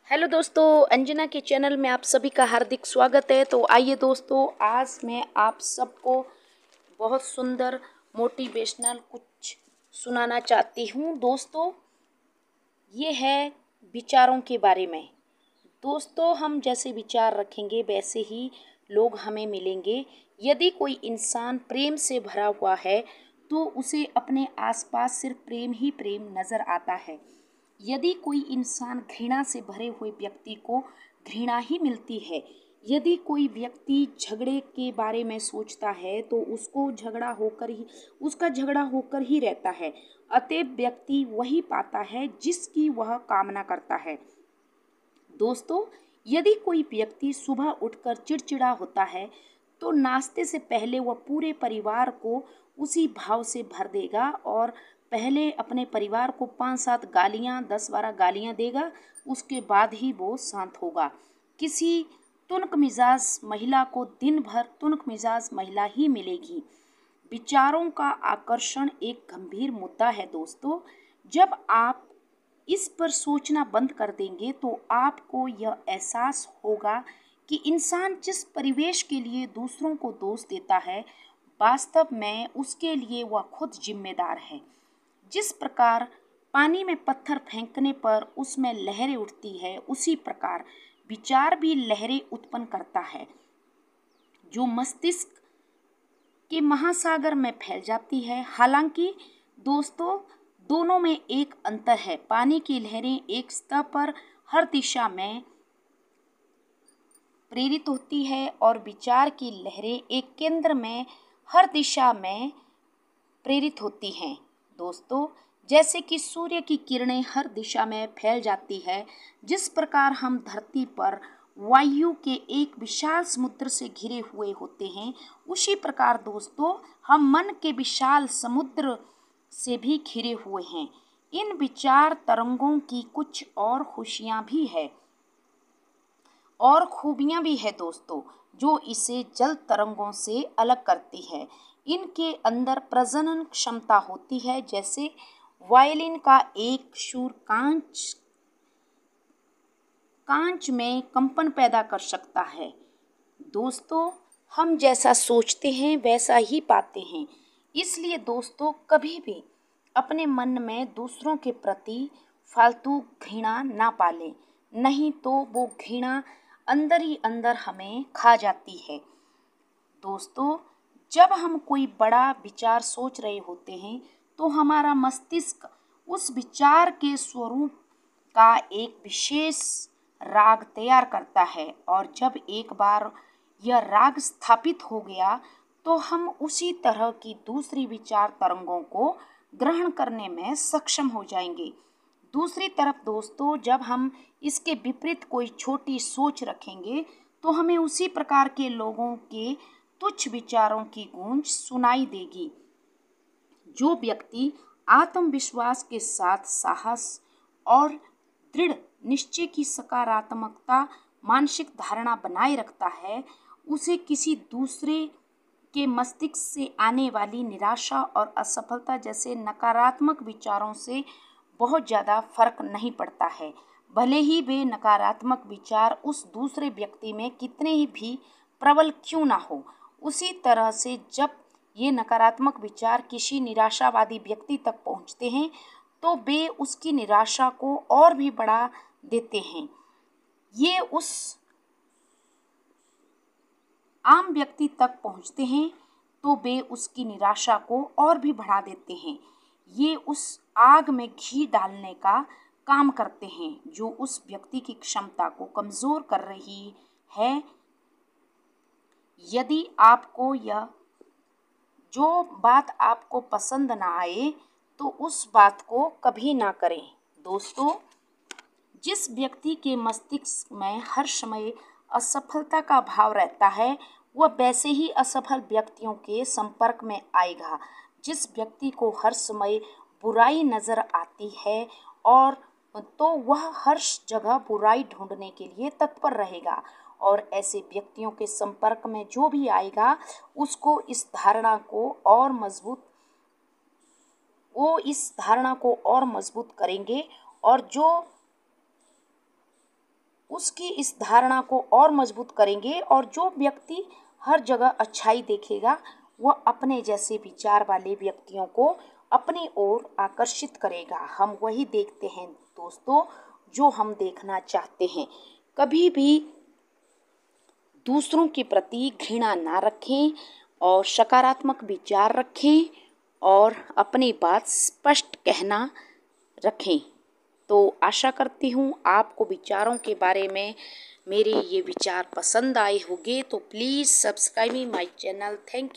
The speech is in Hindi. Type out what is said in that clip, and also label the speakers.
Speaker 1: हेलो दोस्तों, अंजना के चैनल में आप सभी का हार्दिक स्वागत है। तो आइए दोस्तों, आज मैं आप सबको बहुत सुंदर मोटिवेशनल कुछ सुनाना चाहती हूँ। दोस्तों, ये है विचारों के बारे में। दोस्तों, हम जैसे विचार रखेंगे वैसे ही लोग हमें मिलेंगे। यदि कोई इंसान प्रेम से भरा हुआ है तो उसे अपने आसपास सिर्फ प्रेम ही प्रेम नज़र आता है। यदि कोई इंसान घृणा से भरे हुए व्यक्ति को घृणा ही मिलती है। यदि कोई व्यक्ति झगड़े के बारे में सोचता है तो उसका झगड़ा होकर ही रहता है। अतएव व्यक्ति वही पाता है जिसकी वह कामना करता है। दोस्तों, यदि कोई व्यक्ति सुबह उठकर चिड़चिड़ा होता है तो नाश्ते से पहले वह पूरे परिवार को उसी भाव से भर देगा और पहले अपने परिवार को 5-7 गालियां, 10-12 गालियां देगा। उसके बाद ही वो शांत होगा। किसी तुनक मिजाज महिला को दिन भर तुनक मिजाज महिला ही मिलेगी। विचारों का आकर्षण एक गंभीर मुद्दा है दोस्तों। जब आप इस पर सोचना बंद कर देंगे तो आपको यह एहसास होगा कि इंसान जिस परिवेश के लिए दूसरों को दोष देता है, वास्तव में उसके लिए वह खुद जिम्मेदार है। जिस प्रकार पानी में पत्थर फेंकने पर उसमें लहरें उठती है, उसी प्रकार विचार भी लहरें उत्पन्न करता है जो मस्तिष्क के महासागर में फैल जाती है। हालांकि दोस्तों, दोनों में एक अंतर है। पानी की लहरें एक सतह पर हर दिशा में प्रेरित होती है और विचार की लहरें एक केंद्र में हर दिशा में प्रेरित होती हैं। दोस्तों, जैसे कि सूर्य की किरणें हर दिशा में फैल जाती है, जिस प्रकार हम धरती पर वायु के एक विशाल समुद्र से घिरे हुए होते हैं, उसी प्रकार दोस्तों हम मन के विशाल समुद्र से भी घिरे हुए हैं। इन विचार तरंगों की कुछ और खुशियाँ भी है और खूबियाँ भी है दोस्तों, जो इसे जल तरंगों से अलग करती है। इनके अंदर प्रजनन क्षमता होती है, जैसे वायलिन का एक सुर कांच में कंपन पैदा कर सकता है। दोस्तों, हम जैसा सोचते हैं वैसा ही पाते हैं। इसलिए दोस्तों, कभी भी अपने मन में दूसरों के प्रति फालतू घृणा ना पालें, नहीं तो वो घृणा अंदर ही अंदर हमें खा जाती है। दोस्तों, जब हम कोई बड़ा विचार सोच रहे होते हैं तो हमारा मस्तिष्क उस विचार के स्वरूप का एक विशेष राग तैयार करता है और जब एक बार यह राग स्थापित हो गया तो हम उसी तरह की दूसरी विचार तरंगों को ग्रहण करने में सक्षम हो जाएंगे। दूसरी तरफ दोस्तों, जब हम इसके विपरीत कोई छोटी सोच रखेंगे तो हमें उसी प्रकार के लोगों के तुच्छ विचारों की गूंज सुनाई देगी। जो व्यक्ति आत्मविश्वास के साथ साहस और दृढ़ निश्चय की सकारात्मकता मानसिक धारणा बनाए रखता है, उसे किसी दूसरे के मस्तिष्क से आने वाली निराशा और असफलता जैसे नकारात्मक विचारों से बहुत ज़्यादा फर्क नहीं पड़ता है। भले ही वे नकारात्मक विचार उस दूसरे व्यक्ति में कितने ही भी प्रबल क्यों ना हो। उसी तरह से जब ये नकारात्मक विचार किसी निराशावादी व्यक्ति तक पहुंचते हैं तो वे उसकी निराशा को और भी बढ़ा देते हैं। ये उस आम व्यक्ति तक पहुंचते हैं तो वे उसकी निराशा को और भी बढ़ा देते हैं। ये उस आग में घी डालने का काम करते हैं जो उस व्यक्ति की क्षमता को कमज़ोर कर रही है। यदि आपको जो बात आपको पसंद ना आए तो उस बात को कभी ना करें। दोस्तों, जिस व्यक्ति के मस्तिष्क में हर समय असफलता का भाव रहता है, वह वैसे ही असफल व्यक्तियों के संपर्क में आएगा। जिस व्यक्ति को हर समय बुराई नज़र आती है और तो वह हर जगह बुराई ढूंढने के लिए तत्पर रहेगा और ऐसे व्यक्तियों के संपर्क में जो भी आएगा उसको इस धारणा को और मजबूत करेंगे और जो उसकी इस धारणा को और मजबूत करेंगे। और जो व्यक्ति हर जगह अच्छाई देखेगा वह अपने जैसे विचार वाले व्यक्तियों को अपनी ओर आकर्षित करेगा। हम वही देखते हैं दोस्तों जो हम देखना चाहते हैं। कभी भी दूसरों के प्रति घृणा ना रखें और सकारात्मक विचार रखें और अपनी बात स्पष्ट कहना रखें। तो आशा करती हूँ आपको विचारों के बारे में मेरे ये विचार पसंद आए होंगे। तो please subscribe my channel. Thank you.